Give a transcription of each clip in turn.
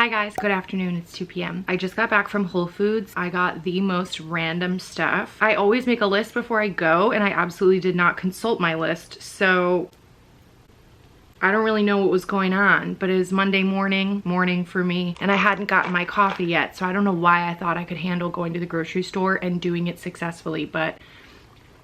Hi guys, good afternoon, it's 2 p.m. I just got back from Whole Foods. I got the most random stuff. I always make a list before I go and I absolutely did not consult my list, so I don't really know what was going on, but it was Monday morning for me, and I hadn't gotten my coffee yet, so I don't know why I thought I could handle going to the grocery store and doing it successfully, but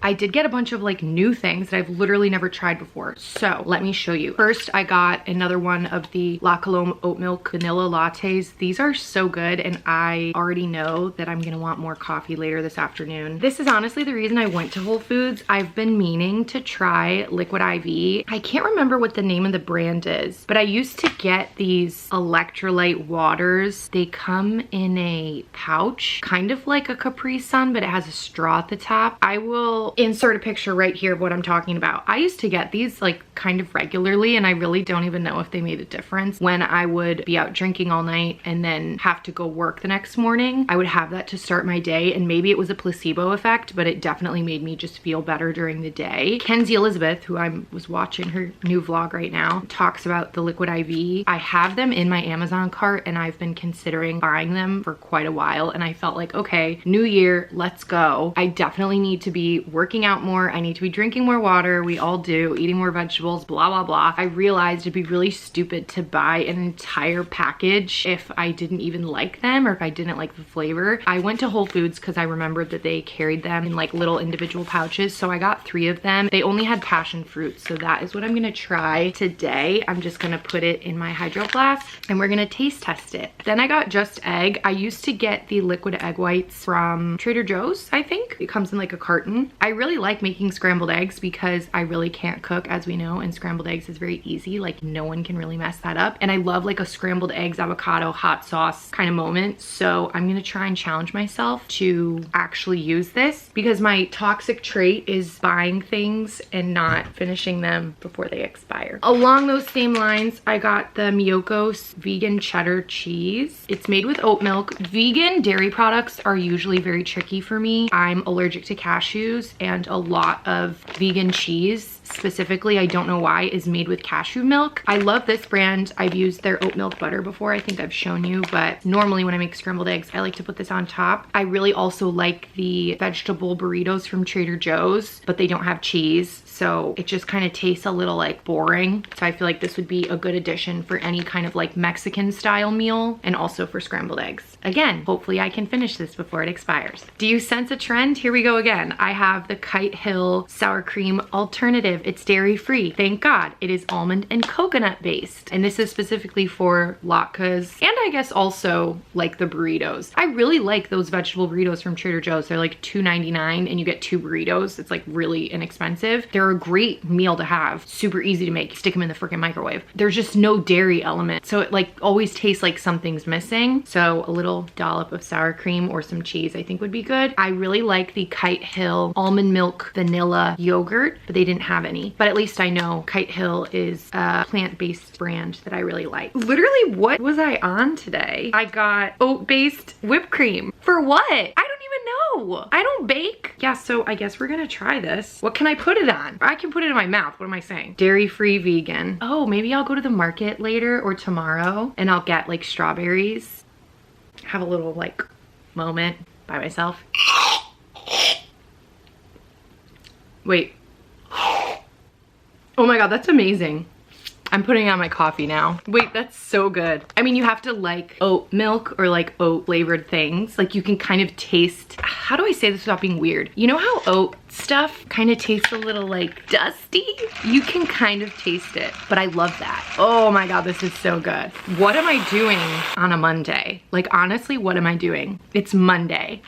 I did get a bunch of like new things that I've literally never tried before. So let me show you. First, I got another one of the La Colombe oat milk vanilla lattes. These are so good, and I already know that I'm gonna want more coffee later this afternoon. This is honestly the reason I went to Whole Foods. I've been meaning to try Liquid IV. I can't remember what the name of the brand is, but I used to get these Electrolyte Waters. They come in a pouch, kind of like a Capri Sun, but it has a straw at the top. I will insert a picture right here of what I'm talking about. I used to get these like kind of regularly, and I really don't even know if they made a difference. When I would be out drinking all night and then have to go work the next morning, I would have that to start my day, and maybe it was a placebo effect, but it definitely made me just feel better during the day. Kenzie Elizabeth, who I was watching her new vlog right now, talks about the Liquid IV. I have them in my Amazon cart and I've been considering buying them for quite a while, and I felt like, okay, new year, let's go. I definitely need to be working out more. I need to be drinking more water. We all do. Eating more vegetables, blah, blah, blah. I realized it'd be really stupid to buy an entire package if I didn't even like them or if I didn't like the flavor. I went to Whole Foods because I remembered that they carried them in like little individual pouches. So I got 3 of them. They only had passion fruit. So that is what I'm gonna try today. I'm just gonna put it in my hydro flask and we're gonna taste test it. Then I got Just Egg. I used to get the liquid egg whites from Trader Joe's, I think. It comes in like a carton. I really like making scrambled eggs because I really can't cook, as we know, and scrambled eggs is very easy. Like no one can really mess that up. And I love like a scrambled eggs, avocado, hot sauce kind of moment. So I'm gonna try and challenge myself to actually use this because my toxic trait is buying things and not finishing them before they expire. Along those same lines, I got the Miyoko's vegan cheddar cheese. It's made with oat milk. Vegan dairy products are usually very tricky for me. I'm allergic to cashews, and a lot of vegan cheese specifically, I don't know why, is made with cashew milk. I love this brand. I've used their oat milk butter before. I think I've shown you, but normally when I make scrambled eggs, I like to put this on top. I really also like the vegetable burritos from Trader Joe's, but they don't have cheese, so it just kind of tastes a little like boring. So I feel like this would be a good addition for any kind of like Mexican style meal and also for scrambled eggs. Again, hopefully I can finish this before it expires. Do you sense a trend? Here we go again. I have the Kite Hill sour cream alternative. It's dairy free. Thank God. It is almond and coconut based. And this is specifically for latkes and I guess also like the burritos. I really like those vegetable burritos from Trader Joe's. They're like $2.99 and you get 2 burritos. It's like really inexpensive. They're a great meal to have. Super easy to make. Stick them in the freaking microwave. There's just no dairy element. So it like always tastes like something's missing. So a little dollop of sour cream or some cheese I think would be good. I really like the Kite Hill almond milk vanilla yogurt, but they didn't have any. But at least I know Kite Hill is a plant-based brand that I really like. Literally, what was I on today? I got oat-based whipped cream. For what? I don't even know. I don't bake. Yeah, so I guess we're gonna try this. What can I put it on? I can put it in my mouth. What am I saying? Dairy-free vegan. Oh, maybe I'll go to the market later or tomorrow and I'll get like strawberries. Have a little like moment by myself. Wait. Oh my God, that's amazing. I'm putting on my coffee now. Wait, that's so good. I mean, you have to like oat milk or like oat flavored things. Like you can kind of taste, how do I say this without being weird? You know how oat stuff kind of tastes a little like dusty? You can kind of taste it, but I love that. Oh my God, this is so good. What am I doing on a Monday? Like honestly, what am I doing? It's Monday.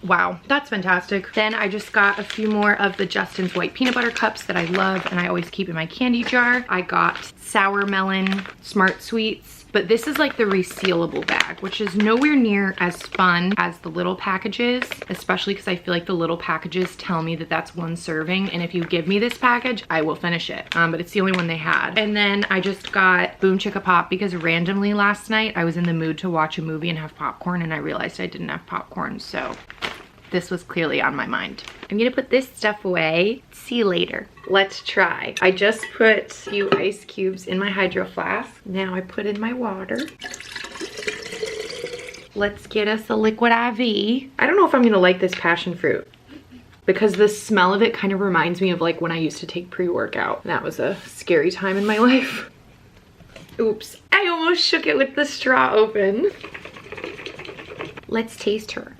Wow, that's fantastic. Then I just got a few more of the Justin's white peanut butter cups that I love and I always keep in my candy jar. I got sour melon Smart Sweets, but this is like the resealable bag, which is nowhere near as fun as the little packages, especially because I feel like the little packages tell me that that's 1 serving, and if you give me this package, I will finish it, but it's the only one they had. And then I just got Boom Chicka Pop because randomly last night I was in the mood to watch a movie and have popcorn, and I realized I didn't have popcorn, so this was clearly on my mind. I'm gonna put this stuff away. See you later. Let's try. I just put a few ice cubes in my hydro flask. Now I put in my water. let's get us a liquid IV. I don't know if I'm gonna like this passion fruit because the smell of it kind of reminds me of like when I used to take pre-workout. That was a scary time in my life. Oops, I almost shook it with the straw open. Let's taste her.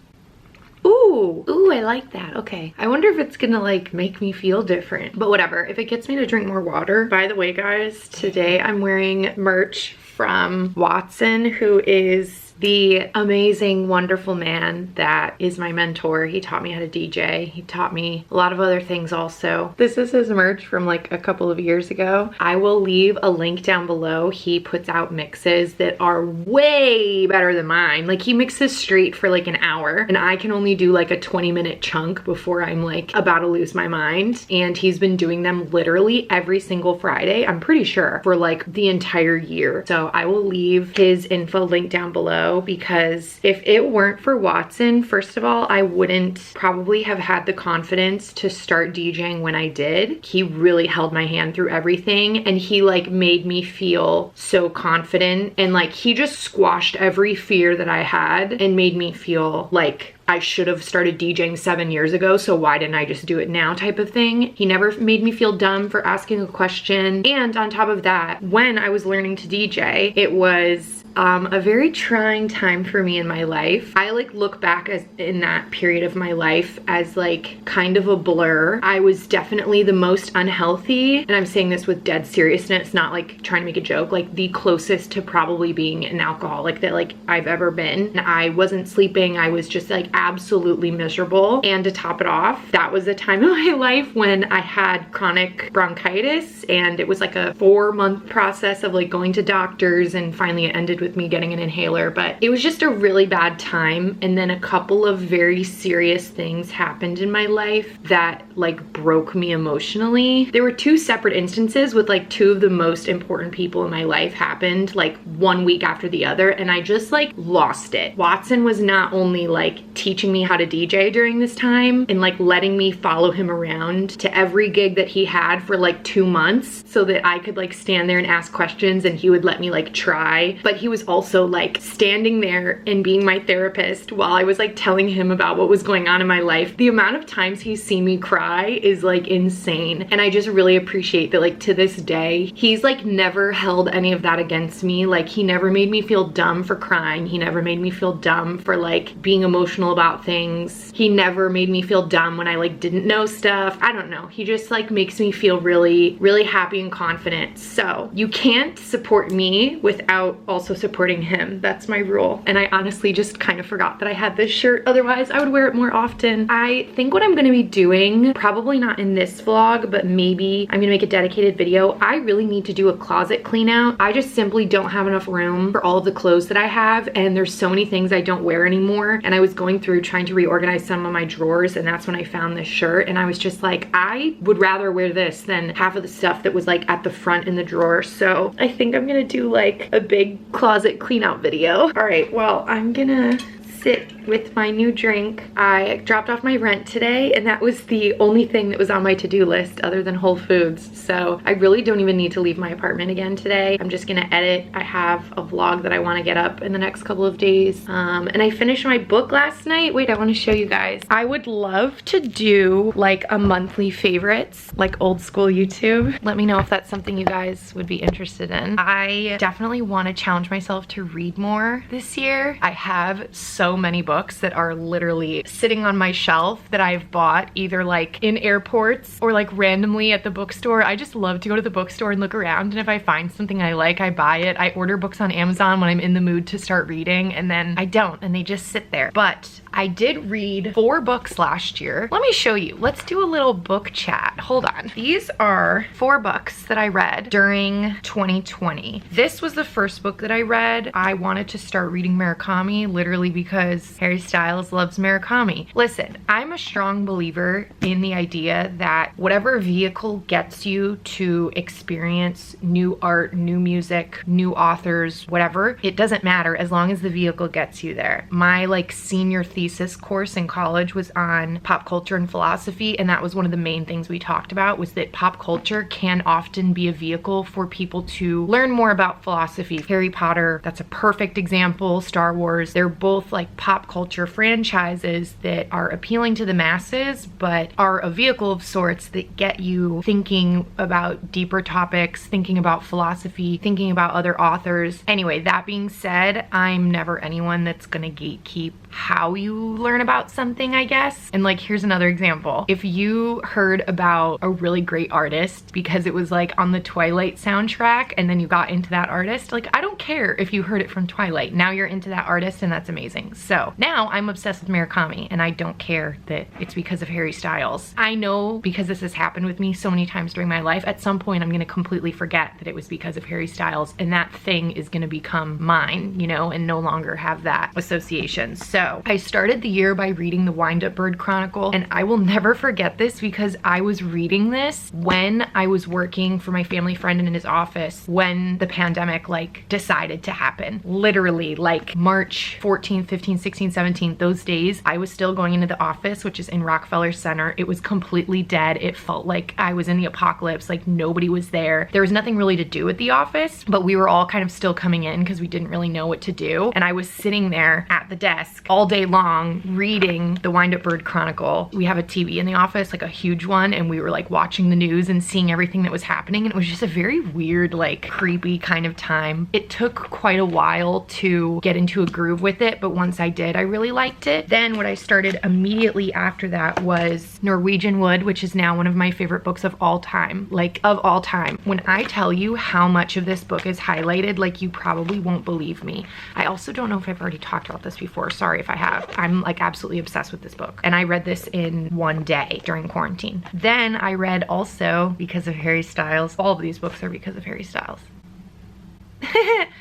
Ooh, I like that. Okay. I wonder if it's gonna like make me feel different, but whatever. If it gets me to drink more water. By the way, guys, today I'm wearing merch from Watson, who is the amazing, wonderful man that is my mentor. He taught me how to DJ. He taught me a lot of other things also. This is his merch from like a couple of years ago. I will leave a link down below. He puts out mixes that are way better than mine. Like he mixes straight for like an hour and I can only do like a 20-minute chunk before I'm like about to lose my mind. And he's been doing them literally every single Friday, I'm pretty sure, for like the entire year. So I will leave his info link down below, because if it weren't for Watson, first of all, I wouldn't probably have had the confidence to start DJing when I did. He really held my hand through everything and he like made me feel so confident, and like he just squashed every fear that I had and made me feel like I should have started DJing 7 years ago, so why didn't I just do it now type of thing. He never made me feel dumb for asking a question. And on top of that, when I was learning to DJ, it was a very trying time for me in my life. I like look back as in that period of my life as like kind of a blur. I was definitely the most unhealthy, and I'm saying this with dead seriousness, not like trying to make a joke, like the closest to probably being an alcoholic that like I've ever been. And I wasn't sleeping. I was just like absolutely miserable. And to top it off, that was a time in my life when I had chronic bronchitis, and it was like a 4-month process of like going to doctors, and finally it ended with me getting an inhaler. But it was just a really bad time, and then a couple of very serious things happened in my life that like broke me emotionally. There were 2 separate instances with like 2 of the most important people in my life happened like 1 week after the other, and I just like lost it. Watson was not only like teaching me how to DJ during this time and like letting me follow him around to every gig that he had for like 2 months so that I could like stand there and ask questions and he would let me like try, but he was also like standing there and being my therapist while I was like telling him about what was going on in my life. The amount of times he's seen me cry is like insane, and I just really appreciate that like to this day he's like never held any of that against me. Like he never made me feel dumb for crying. He never made me feel dumb for like being emotional about things. He never made me feel dumb when I like didn't know stuff. I don't know. He just like makes me feel really, really happy and confident. So you can't support me without also supporting him. That's my rule. And I honestly just kind of forgot that I had this shirt. Otherwise I would wear it more often. I think what I'm gonna be doing, probably not in this vlog, but maybe I'm gonna make a dedicated video. I really need to do a closet clean out. I just simply don't have enough room for all of the clothes that I have, and there's so many things I don't wear anymore. And I was going through trying to reorganize some of my drawers, and that's when I found this shirt, and I was just like, I would rather wear this than half of the stuff that was like at the front in the drawer. So I think I'm gonna do like a big closet clean out video. All right, well, I'm gonna sit with my new drink. I dropped off my rent today, and that was the only thing that was on my to-do list other than Whole Foods. So I really don't even need to leave my apartment again today. I'm just gonna edit. I have a vlog that I want to get up in the next couple of days. And I finished my book last night. Wait, I want to show you guys. I would love to do like a monthly favorites, like old school YouTube. Let me know if that's something you guys would be interested in. I definitely want to challenge myself to read more this year. I have so many books that are literally sitting on my shelf that I've bought either like in airports or like randomly at the bookstore. I just love to go to the bookstore and look around, and if I find something I like, I buy it. I order books on Amazon when I'm in the mood to start reading, and then I don't, and they just sit there. But I did read 4 books last year. Let me show you. Let's do a little book chat. Hold on. These are 4 books that I read during 2020. This was the first book that I read. I wanted to start reading Murakami literally because Harry Styles loves Murakami. Listen, I'm a strong believer in the idea that whatever vehicle gets you to experience new art, new music, new authors, whatever, it doesn't matter as long as the vehicle gets you there. My like senior thesis thesis course in college was on pop culture and philosophy, and that was one of the main things we talked about, was that pop culture can often be a vehicle for people to learn more about philosophy. Harry Potter, that's a perfect example. Star Wars, they're both like pop culture franchises that are appealing to the masses, but are a vehicle of sorts that get you thinking about deeper topics, thinking about philosophy, thinking about other authors. Anyway, that being said, I'm never anyone that's gonna gatekeep how you learn about something, I guess. And like, here's another example. If you heard about a really great artist because it was like on the Twilight soundtrack and then you got into that artist, like, I don't care if you heard it from Twilight. Now you're into that artist and that's amazing. So now I'm obsessed with Murakami and I don't care that it's because of Harry Styles. I know, because this has happened with me so many times during my life, at some point I'm gonna completely forget that it was because of Harry Styles and that thing is gonna become mine, you know, and no longer have that association. So I started the year by reading the Wind-Up Bird Chronicle, and I will never forget this because I was reading this when I was working for my family friend in his office when the pandemic like decided to happen. Literally like March 14th, 15th, 16th, 17th, those days, I was still going into the office, which is in Rockefeller Center. It was completely dead. It felt like I was in the apocalypse, like nobody was there. There was nothing really to do at the office, but we were all kind of still coming in because we didn't really know what to do. And I was sitting there at the desk all day long reading the Wind-Up Bird Chronicle. We have a TV in the office, like a huge one, and we were like watching the news and seeing everything that was happening, and it was just a very weird, like creepy kind of time. It took quite a while to get into a groove with it, but once I did, I really liked it. Then what I started immediately after that was Norwegian Wood, which is now one of my favorite books of all time, like of all time. When I tell you how much of this book is highlighted, like you probably won't believe me. I also don't know if I've already talked about this before. Sorry if I have. I'm like absolutely obsessed with this book. And I read this in one day during quarantine. Then I read also, because of Harry Styles, all of these books are because of Harry Styles.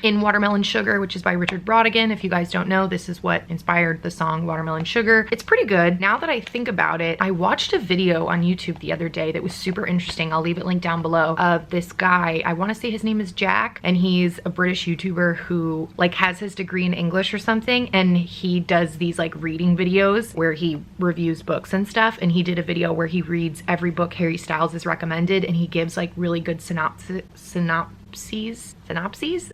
In Watermelon Sugar, which is by Richard Brautigan. If you guys don't know, this is what inspired the song Watermelon Sugar. It's pretty good. Now that I think about it, I watched a video on YouTube the other day that was super interesting. I'll leave it linked down below, of this guy. I want to say his name is Jack, and he's a British YouTuber who like has his degree in English or something, and he does these like reading videos where he reviews books and stuff. And he did a video where he reads every book Harry Styles has recommended, and he gives like really good synopses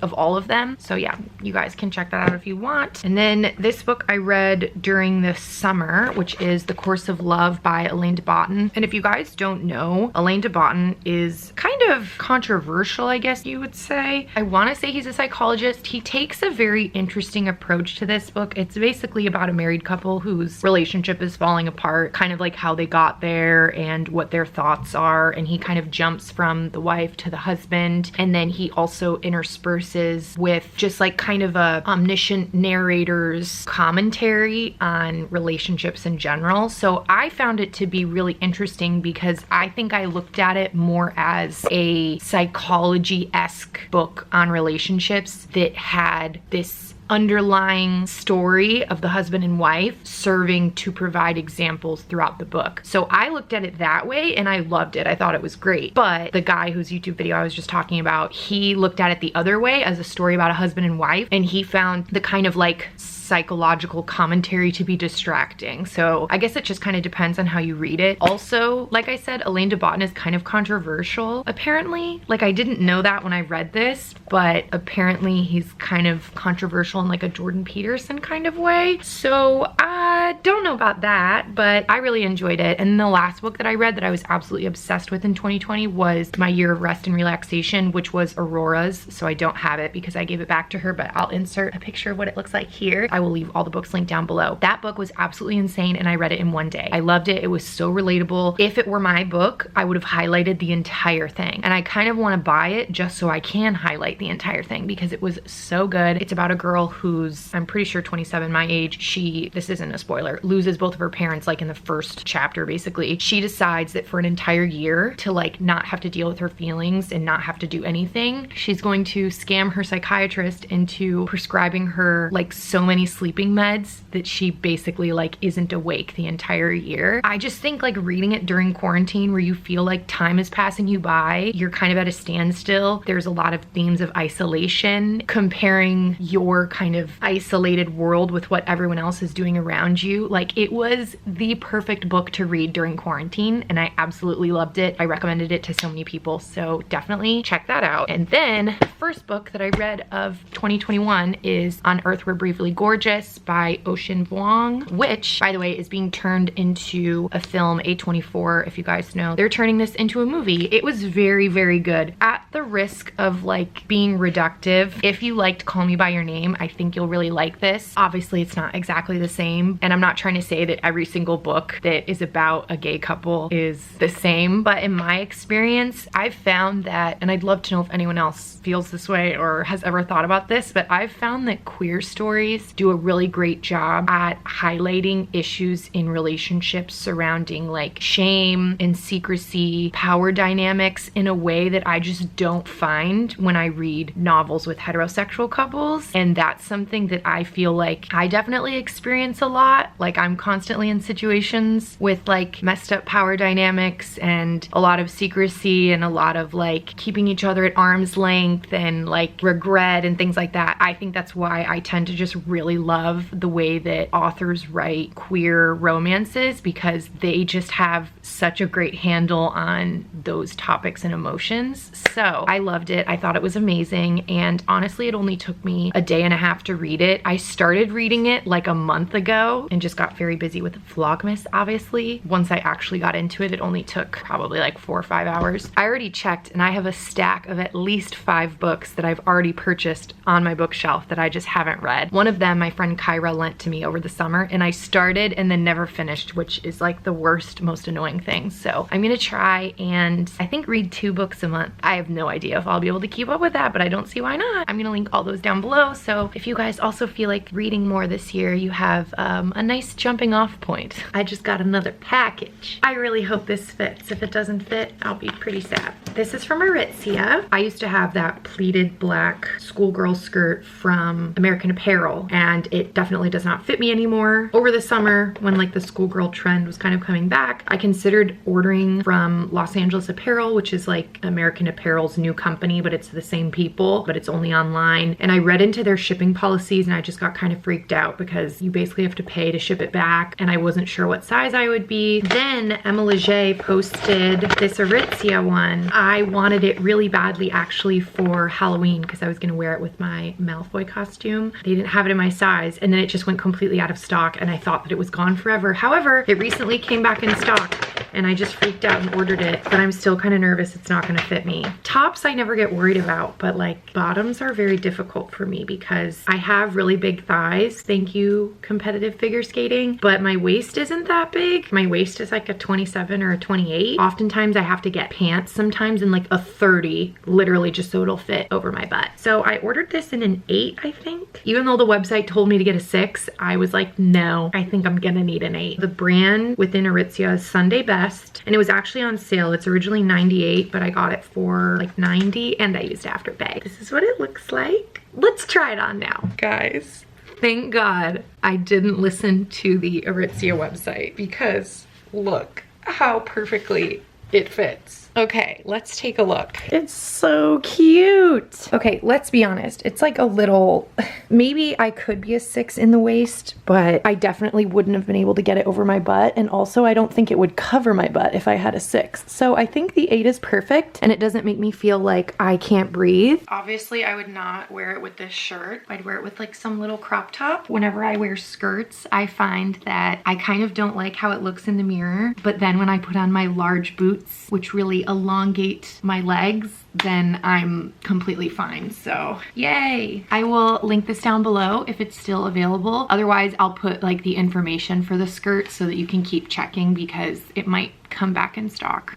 of all of them. So yeah, you guys can check that out if you want. And then this book I read during the summer, which is The Course of Love by Elaine de Botton. And if you guys don't know, Elaine de Botton is kind of controversial, I guess you would say. I want to say he's a psychologist. He takes a very interesting approach to this book. It's basically about a married couple whose relationship is falling apart, kind of like how they got there and what their thoughts are. And he kind of jumps from the wife to the husband, and then he also intersperses with just like kind of a omniscient narrator's commentary on relationships in general. So I found it to be really interesting because I think I looked at it more as a psychology-esque book on relationships that had this underlying story of the husband and wife serving to provide examples throughout the book. So I looked at it that way and I loved it. I thought it was great. But the guy whose YouTube video I was just talking about, he looked at it the other way as a story about a husband and wife, and he found the kind of like psychological commentary to be distracting. So I guess it just kind of depends on how you read it. Also, like I said, Elaine de Botton is kind of controversial, apparently. Like, I didn't know that when I read this, but apparently he's kind of controversial in like a Jordan Peterson kind of way. So I don't know about that, but I really enjoyed it. And the last book that I read that I was absolutely obsessed with in 2020 was My Year of Rest and Relaxation, which was Aurora's. So I don't have it because I gave it back to her, but I'll insert a picture of what it looks like here. I will leave all the books linked down below. That book was absolutely insane and I read it in one day. I loved it. It was so relatable. If it were my book, I would have highlighted the entire thing. And I kind of want to buy it just so I can highlight the entire thing because it was so good. It's about a girl who's, I'm pretty sure 27, my age. She, this isn't a spoiler, loses both of her parents like in the first chapter basically. She decides that for an entire year to like not have to deal with her feelings and not have to do anything, she's going to scam her psychiatrist into prescribing her like so many sleeping meds that she basically like isn't awake the entire year. I just think like reading it during quarantine where you feel like time is passing you by, you're kind of at a standstill. There's a lot of themes of isolation, comparing your kind of isolated world with what everyone else is doing around you. you, like, it was the perfect book to read during quarantine, and I absolutely loved it. I recommended it to so many people, so definitely check that out. And then the first book that I read of 2021 is On Earth We're Briefly Gorgeous by Ocean Vuong, which, by the way, is being turned into a film. A24, if you guys know, they're turning this into a movie. It was very, very good. At the risk of like being reductive, if you liked Call Me By Your Name, I think you'll really like this. Obviously, it's not exactly the same, and I'm not trying to say that every single book that is about a gay couple is the same, but in my experience, I've found that, and I'd love to know if anyone else feels this way or has ever thought about this, but I've found that queer stories do a really great job at highlighting issues in relationships surrounding like shame and secrecy, power dynamics in a way that I just don't find when I read novels with heterosexual couples. And that's something that I feel like I definitely experience a lot. Like, I'm constantly in situations with like messed up power dynamics and a lot of secrecy and a lot of like keeping each other at arm's length and like regret and things like that. I think that's why I tend to just really love the way that authors write queer romances, because they just have such a great handle on those topics and emotions. So I loved it. I thought it was amazing, and honestly, it only took me a day and a half to read it. I started reading it like a month ago and just got very busy with Vlogmas, obviously. Once I actually got into it, it only took probably like 4 or 5 hours. I already checked, and I have a stack of at least 5 books that I've already purchased on my bookshelf that I just haven't read. One of them my friend Kyra lent to me over the summer, and I started and then never finished, which is like the worst, most annoying thing. So I'm gonna try and I think read 2 books a month. I have no idea if I'll be able to keep up with that, but I don't see why not. I'm gonna link all those down below, so if you guys also feel like reading more this year, you have a nice jumping off point. I just got another package. I really hope this fits. If it doesn't fit, I'll be pretty sad. This is from Aritzia. I used to have that pleated black schoolgirl skirt from American Apparel, and it definitely does not fit me anymore. Over the summer, when like the schoolgirl trend was kind of coming back, I considered ordering from Los Angeles Apparel, which is like American Apparel's new company, but it's the same people, but it's only online. And I read into their shipping policies, and I just got kind of freaked out because you basically have to pay to ship it back, and I wasn't sure what size I would be. Then Emma Leger posted this Aritzia one. I wanted it really badly actually for Halloween because I was gonna wear it with my Malfoy costume. They didn't have it in my size, and then it just went completely out of stock, and I thought that it was gone forever. However, it recently came back in stock, and I just freaked out and ordered it, but I'm still kind of nervous it's not gonna fit me. Tops I never get worried about, but like bottoms are very difficult for me because I have really big thighs. Thank you, competitive figure skating, but my waist isn't that big. My waist is like a 27 or a 28. Oftentimes I have to get pants sometimes in like a 30, literally just so it'll fit over my butt. So I ordered this in an 8, I think. Even though the website told me to get a 6, I was like, no, I think I'm gonna need an 8. The brand within Aritzia is Sunday Best, and it was actually on sale. It's originally 98, but I got it for like 90, and I used Afterpay. This is what it looks like. Let's try it on now. Guys, thank God I didn't listen to the Aritzia website, because look how perfectly it fits. Okay, let's take a look. It's so cute. Okay, let's be honest. It's like a little, maybe I could be a 6 in the waist, but I definitely wouldn't have been able to get it over my butt. And also I don't think it would cover my butt if I had a 6. So I think the 8 is perfect, and it doesn't make me feel like I can't breathe. Obviously I would not wear it with this shirt. I'd wear it with like some little crop top. Whenever I wear skirts, I find that I kind of don't like how it looks in the mirror, but then when I put on my large boots, which really elongate my legs, then I'm completely fine. So yay. I will link this down below if it's still available. Otherwise I'll put like the information for the skirt so that you can keep checking, because it might come back in stock.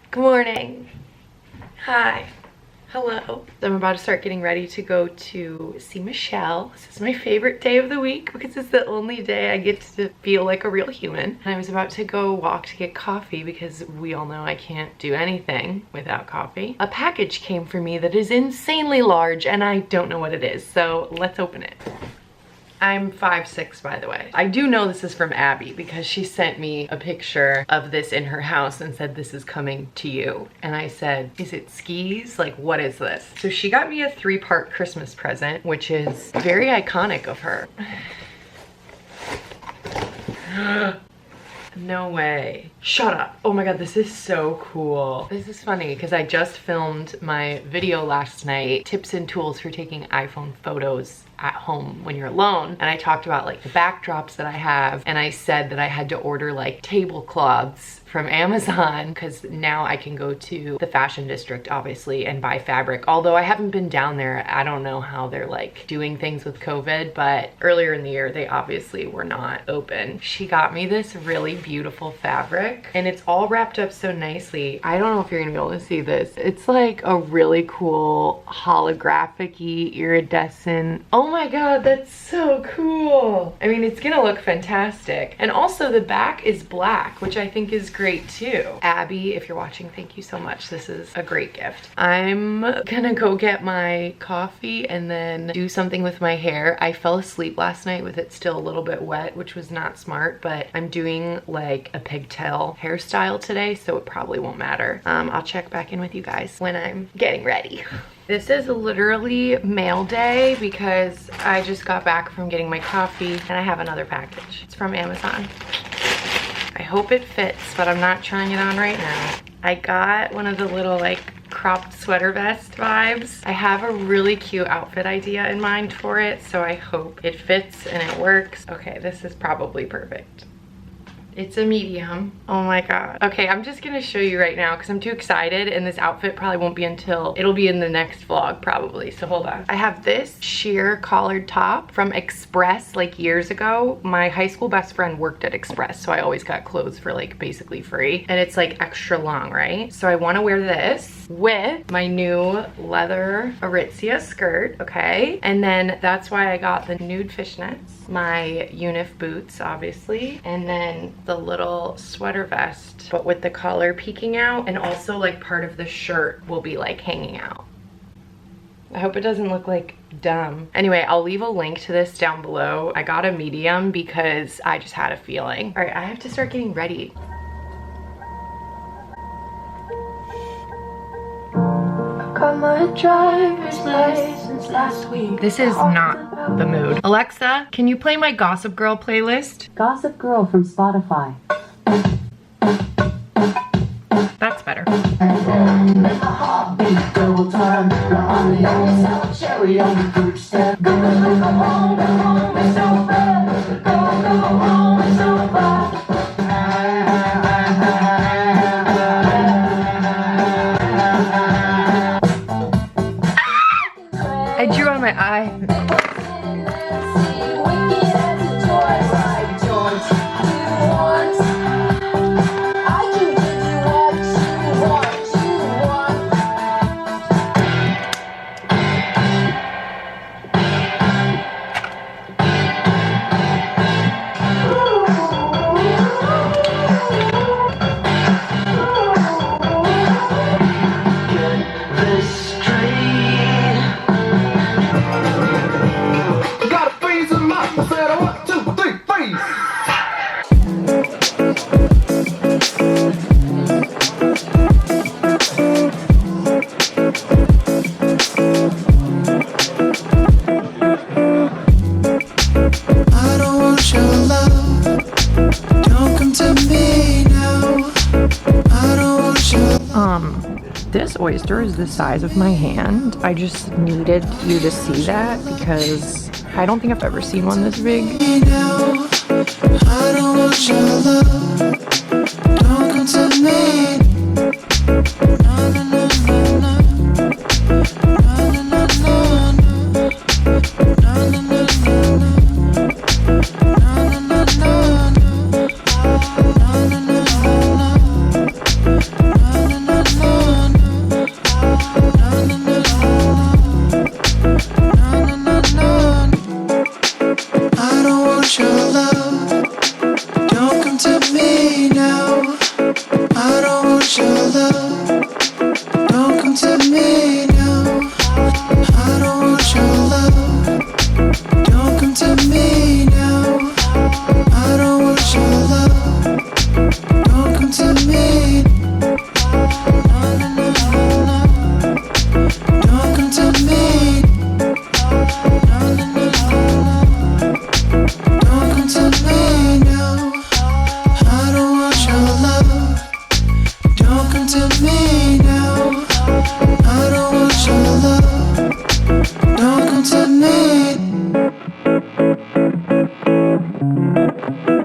Good morning. Hi. Hello. I'm about to start getting ready to go to see Michelle. This is my favorite day of the week because it's the only day I get to feel like a real human. And I was about to go walk to get coffee because we all know I can't do anything without coffee. A package came for me that is insanely large, and I don't know what it is, so let's open it. I'm 5'6", by the way. I do know this is from Abby because she sent me a picture of this in her house and said, this is coming to you. And I said, is it skis? Like, what is this? So she got me a 3-part Christmas present, which is very iconic of her. No way. Shut up. Oh my god, this is so cool. This is funny because I just filmed my video last night, tips and tools for taking iPhone photos at home when you're alone. And I talked about like the backdrops that I have, and I said that I had to order like tablecloths from Amazon because now I can go to the fashion district obviously and buy fabric. Although I haven't been down there, I don't know how they're like doing things with COVID, but earlier in the year they obviously were not open. She got me this really beautiful fabric and it's all wrapped up so nicely. I don't know if you're gonna be able to see this. It's like a really cool holographic-y iridescent. Oh my god, that's so cool. I mean, it's gonna look fantastic. And also the back is black, which I think is great too. Abby, if you're watching, thank you so much. This is a great gift. I'm gonna go get my coffee and then do something with my hair. I fell asleep last night with it still a little bit wet, which was not smart, but I'm doing like a pigtail hairstyle today, so it probably won't matter. I'll check back in with you guys when I'm getting ready. This is literally mail day because I just got back from getting my coffee and I have another package. It's from Amazon. I hope it fits, but I'm not trying it on right now. I got one of the little like cropped sweater vest vibes. I have a really cute outfit idea in mind for it, so I hope it fits and it works. Okay, this is probably perfect. It's a medium. Oh my god. Okay, I'm just gonna show you right now because I'm too excited and this outfit probably won't be until, it'll be in the next vlog probably, so hold on. I have this sheer collared top from Express like years ago. My high school best friend worked at Express, so I always got clothes for like basically free. And it's like extra long, right? So I wanna wear this with my new leather Aritzia skirt, okay? And then that's why I got the nude fishnets, my Unif boots, obviously, and then the little sweater vest, but with the collar peeking out, and also like part of the shirt will be like hanging out. I hope it doesn't look like dumb. Anyway, I'll leave a link to this down below. I got a medium because I just had a feeling. All right, I have to start getting ready. Got my driver's license last week. This is not the mood. Alexa, can you play my Gossip Girl playlist? Gossip Girl from Spotify. That's better. I drew on my eye. This oyster is the size of my hand. I just needed you to see that because I don't think I've ever seen one this big. I don't want your love. Don't come to me. No, no, no, no, no. No, no, no, no, no. No, no, no, no, no. No, no, no, no, no. No, no, no, no. I don't want your love. Don't come to me now. bye.